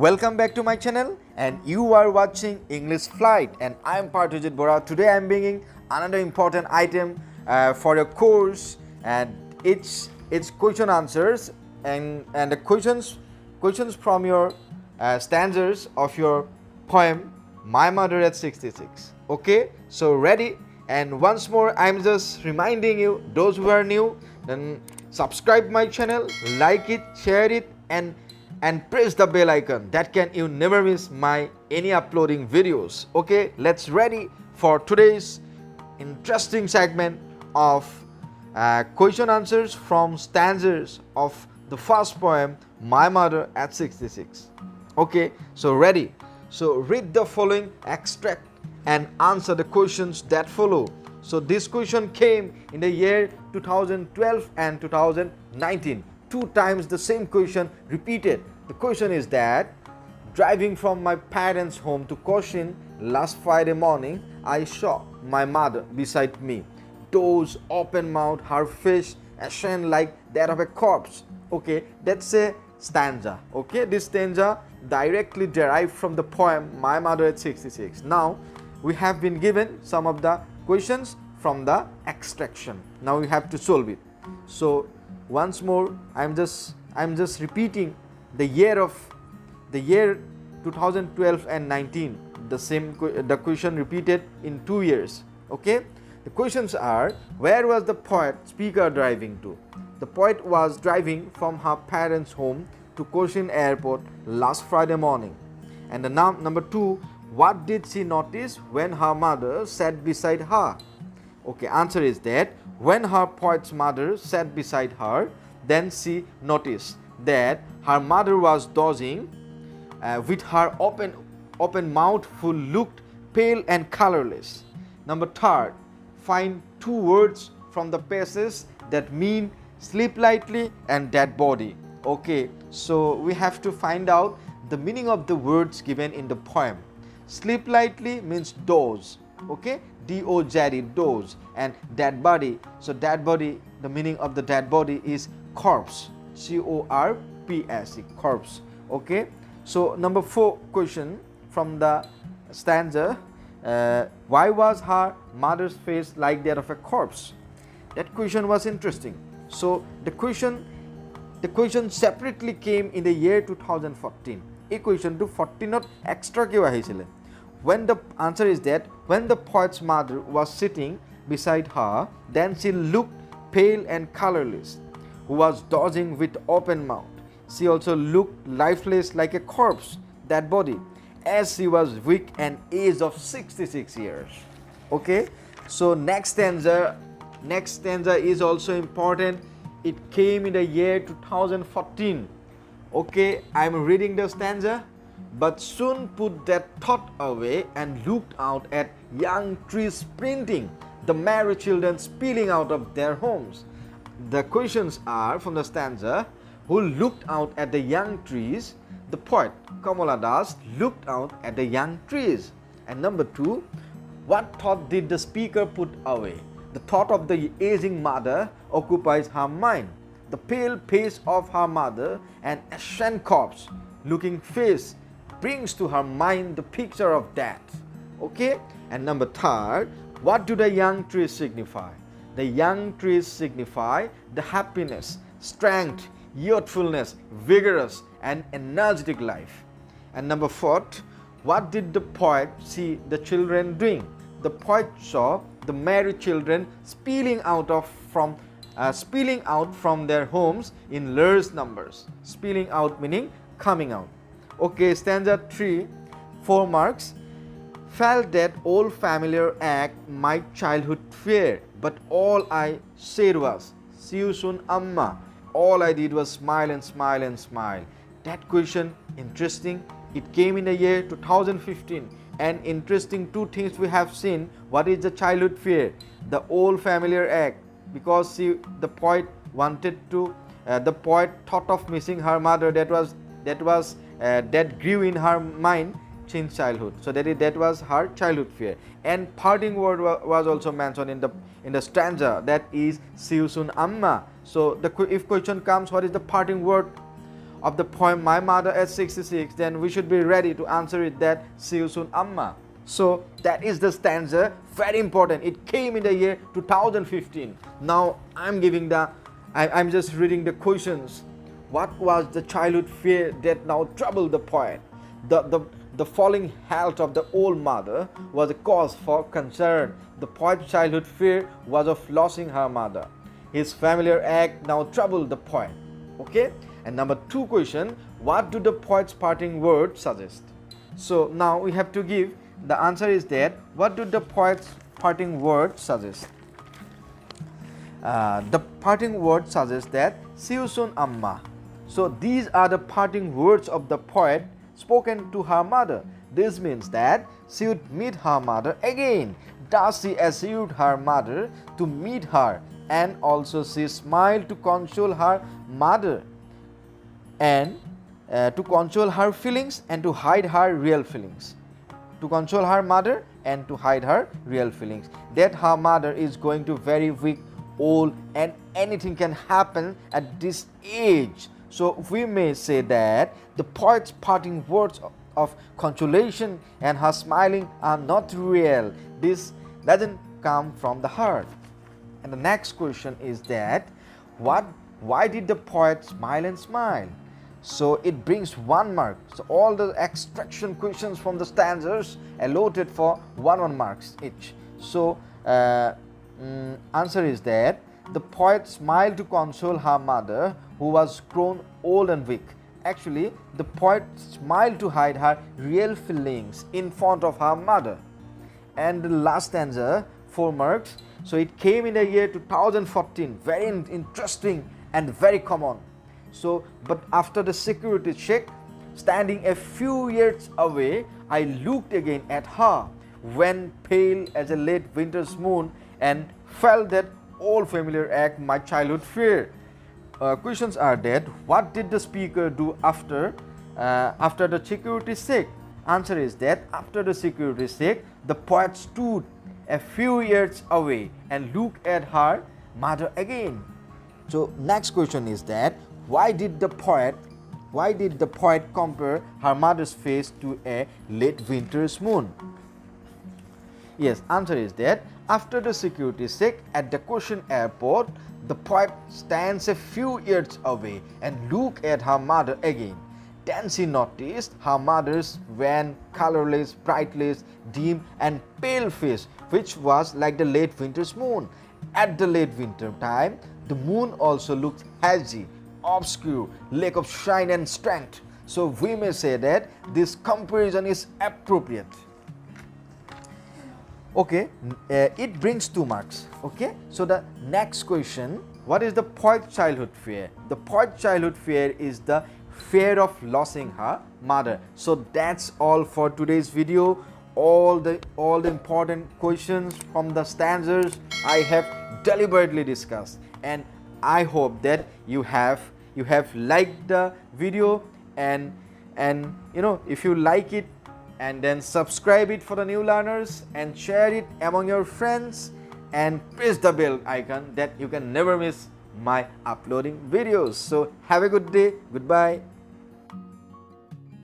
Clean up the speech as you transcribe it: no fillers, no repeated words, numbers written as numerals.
Welcome back to my channel, and you are watching English Flight, and I am Partujit Bora. Today I am bringing another important item for your course, and it's question answers and the questions from your stanzas of your poem My Mother at 66. Okay, so ready? And once more, I'm just reminding you, those who are new, then subscribe my channel, like it, share it, and press the bell icon. That can you never miss my any uploading videos. Okay, let's ready for today's interesting segment of question answers from stanzas of the first poem My Mother at 66. Okay, so ready. So read the following extract and answer the questions that follow. So this question came in the year 2012 and 2019. Two times the same question repeated. The question is that, driving from my parents' home to Cochin last Friday morning, I saw my mother beside me. Doors open mouth, her face ashen like that of a corpse. Okay, that's a stanza. Okay, this stanza directly derived from the poem My Mother at 66. Now, we have been given some of the questions from the extraction. Now we have to solve it. So once more, I'm just repeating the year 2012 and 19. The question repeated in 2 years. Okay, the questions are: where was the poet speaker driving to? The poet was driving from her parents' home to Cochin Airport last Friday morning. And the number 2, what did she notice when her mother sat beside her? Okay, answer is that when her poet's mother sat beside her, then she noticed that her mother was dozing with her open mouth full, looked pale and colorless. Number 3, find 2 words from the passage that mean sleep lightly and dead body. Okay, so we have to find out the meaning of the words given in the poem. Sleep lightly means doze. Okay, D-O-Z-E, doze, and dead body. So dead body, the meaning of the dead body is corpse. C-O-R-P-S-E, corpse. Okay, so number 4 question from the stanza, why was her mother's face like that of a corpse? That question was interesting. So the question separately came in the year 2014. A question to 14 extra kyo ahisile. When the answer is that when the poet's mother was sitting beside her, then she looked pale and colorless, who was dozing with open mouth. She also looked lifeless like a corpse, that body, as she was weak and age of 66 years. Okay, so next stanza is also important. It came in the year 2014. Okay, I am reading the stanza. But soon put that thought away and looked out at young trees sprinting, the merry children spilling out of their homes. The questions are from the stanza: who looked out at the young trees? The poet Kamala looked out at the young trees. And number 2, what thought did the speaker put away? The thought of the aging mother occupies her mind. The pale face of her mother and ashen corpse looking face brings to her mind the picture of death. Okay, and number 3, what do the young trees signify? The young trees signify the happiness, strength, youthfulness, vigorous and energetic life. And number 4, what did the poet see the children doing? The poet saw the merry children spilling out from their homes in large numbers. Spilling out meaning coming out. Okay, stanza 3, 4 marks. Felt that old familiar act my childhood fear, but all I said was, see you soon, Amma. All I did was smile and smile and smile. That question, interesting. It came in the year 2015. And interesting 2 things we have seen. What is the childhood fear? The old familiar act, because the poet thought of missing her mother. That grew in her mind since childhood. So that was her childhood fear. And parting word was also mentioned in the stanza, that is see you soon, Amma. So if question comes, what is the parting word of the poem My Mother at 66, then we should be ready to answer it that see you soon Amma. So that is the stanza, very important. It came in the year 2015. Now I'm just reading the questions. What was the childhood fear that now troubled the poet? The falling health of the old mother was a cause for concern. The poet's childhood fear was of losing her mother. His familiar act now troubled the poet. Okay? And number 2 question, what do the poet's parting words suggest? So now we have to give, the answer is that, what do the poet's parting words suggest? The parting words suggest that, see you soon Amma. So these are the parting words of the poet spoken to her mother. This means that she would meet her mother again. Thus she assured her mother to meet her, and also she smiled to console her mother and to console her feelings and to hide her real feelings. To console her mother and to hide her real feelings. That her mother is going to very weak, old, and anything can happen at this age. So we may say that the poet's parting words of consolation and her smiling are not real. This doesn't come from the heart. And the next question is that, why did the poet smile and smile? So it brings 1 mark. So all the extraction questions from the stanzas allotted for 1 marks each. So answer is that the poet smiled to console her mother who was grown old and weak. Actually, the poet smiled to hide her real feelings in front of her mother. And the last stanza, 4 marks. So it came in the year 2014. Very interesting and very common. So, but after the security check, standing a few yards away, I looked again at her, when pale as a late winter's moon, and felt that old familiar act, my childhood fear. Questions are that, what did the speaker do after the security check? Answer is that after the security check, the poet stood a few yards away and looked at her mother again. So next question is that, why did the poet compare her mother's face to a late winter's moon? Yes, answer is that after the security check at the Cochin airport, the poet stands a few yards away and look at her mother again. Then she noticed her mother's wan, colorless, brightless, dim and pale face, which was like the late winter's moon. At the late winter time, the moon also looked hazy, obscure, lack of shine and strength. So we may say that this comparison is appropriate. Okay, it brings 2 marks. Okay, so the next question, what is the poet's childhood fear? The poet's childhood fear is the fear of losing her mother. So that's all for today's video. All the important questions from the stanzas I have deliberately discussed, and I hope that you have liked the video, and if you like it, and then subscribe it for the new learners and share it among your friends and press the bell icon that you can never miss my uploading videos. So have a good day. Goodbye.